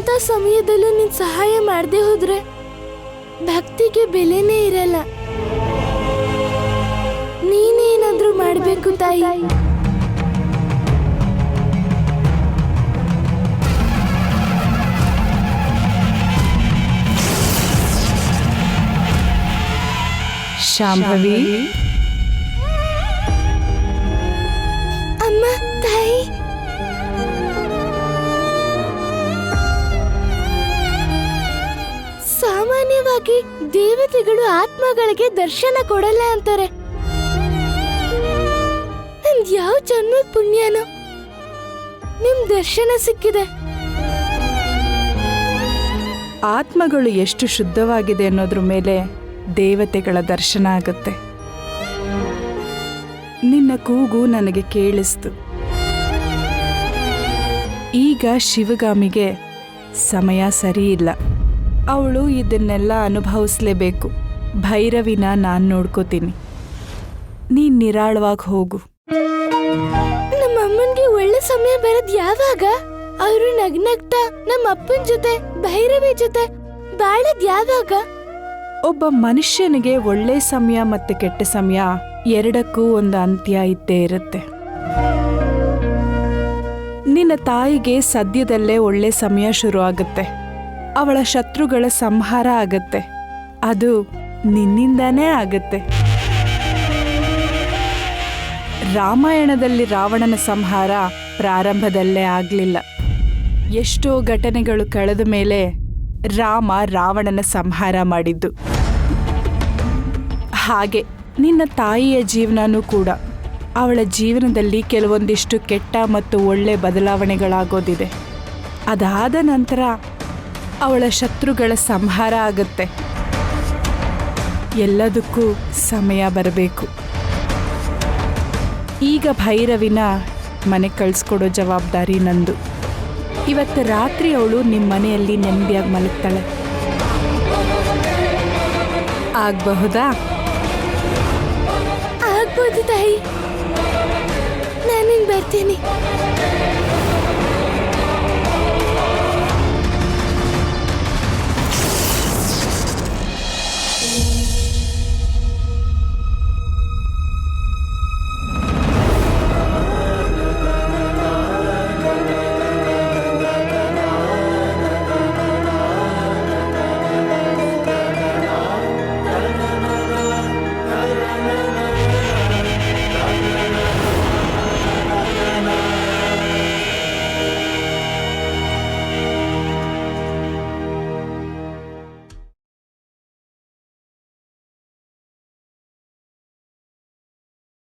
ಅಂತ ಸಮಯದಲ್ಲೂ ನೀನ್ ಸಹಾಯ ಮಾಡದೆ ಹೋದ್ರೆ ಭಕ್ತಿಗೆ ಬೆಲೆನೇ ಇರಲ್ಲ. ನೀನೇನಾದ್ರೂ ಮಾಡ್ಬೇಕು ತಾಯಿ. ಶಾಂಭವಿ, ಅಮ್ಮ, ತಾಯಿ. ಸಾಮಾನ್ಯವಾಗಿ ದೇವತೆಗಳು ಆತ್ಮಗಳಿಗೆ ದರ್ಶನ ಕೊಡಲ್ಲ ಅಂತಾರೆ. ನಂದ್ ಯಾವ ಜನ್ಮದ ಪುಣ್ಯನೋ ನಿಮ್ ದರ್ಶನ ಸಿಕ್ಕಿದೆ. ಆತ್ಮಗಳು ಎಷ್ಟು ಶುದ್ಧವಾಗಿದೆ ಅನ್ನೋದ್ರ ಮೇಲೆ ದೇವತೆಗಳ ದರ್ಶನ ಆಗುತ್ತೆ. ನಿನ್ನ ಕೂಗು ನನಗೆ ಕೇಳಿಸ್ತು. ಈಗ ಶಿವಗಾಮಿಗೆ ಸಮಯ ಸರಿಯಿಲ್ಲ. ಅವಳು ಇದನ್ನೆಲ್ಲ ಅನುಭವಿಸ್ಲೇಬೇಕು. ಭೈರವಿನ ನಾನು ನೋಡ್ಕೋತೀನಿ. ನೀನ್ ನಿರಾಳವಾಗಿ ಹೋಗು. ನಮ್ಮ ಅಮ್ಮನ್ಗೆ ಒಳ್ಳೆ ಸಮಯ ಬರೋದ್ ಯಾವಾಗ? ಅವರು ನಗ್ನಗ್ತಾ ನಮ್ಮ ಅಪ್ಪನ ಜೊತೆ ಭೈರವಿ ಜೊತೆ ಬಾಳದ್ ಯಾವಾಗ? ಒಬ್ಬ ಮನುಷ್ಯನಿಗೆ ಒಳ್ಳೆ ಸಮಯ ಮತ್ತು ಕೆಟ್ಟ ಸಮಯ ಎರಡಕ್ಕೂ ಒಂದು ಅಂತ್ಯ ಇದ್ದೇ ಇರುತ್ತೆ. ನಿನ್ನ ತಾಯಿಗೆ ಸದ್ಯದಲ್ಲೇ ಒಳ್ಳೆ ಸಮಯ ಶುರು ಆಗುತ್ತೆ. ಅವಳ ಶತ್ರುಗಳ ಸಂಹಾರ ಆಗತ್ತೆ. ಅದು ನಿನ್ನಿಂದಾನೇ ಆಗತ್ತೆ. ರಾಮಾಯಣದಲ್ಲಿ ರಾವಣನ ಸಂಹಾರ ಪ್ರಾರಂಭದಲ್ಲೇ ಆಗಲಿಲ್ಲ. ಎಷ್ಟೋ ಘಟನೆಗಳು ಕಳೆದ ಮೇಲೆ ರಾಮ ರಾವಣನ ಸಂಹಾರ ಮಾಡಿದ್ದು. ಹಾಗೆ ನಿನ್ನ ತಾಯಿಯ ಜೀವನನೂ ಕೂಡ. ಅವಳ ಜೀವನದಲ್ಲಿ ಕೆಲವೊಂದಿಷ್ಟು ಕೆಟ್ಟ ಮತ್ತು ಒಳ್ಳೆ ಬದಲಾವಣೆಗಳಾಗೋದಿದೆ. ಅದಾದ ನಂತರ ಅವಳ ಶತ್ರುಗಳ ಸಂಹಾರ ಆಗತ್ತೆ. ಎಲ್ಲದಕ್ಕೂ ಸಮಯ ಬರಬೇಕು. ಈಗ ಭೈರವಿನ ಮನೆ ಕಳಿಸ್ಕೊಡೋ ಜವಾಬ್ದಾರಿ ನಂದು. ಇವತ್ತು ರಾತ್ರಿ ಅವಳು ನಿಮ್ಮ ಮನೆಯಲ್ಲಿ ನೆಮ್ಮದಿಯಾಗಿ ಮಲಗ್ತಾಳೆ. ಆಗಬಹುದಾ? ಆಗ್ಬೋದು ತಾಯಿ. ನಾನಿನ್ ಬರ್ತೀನಿ.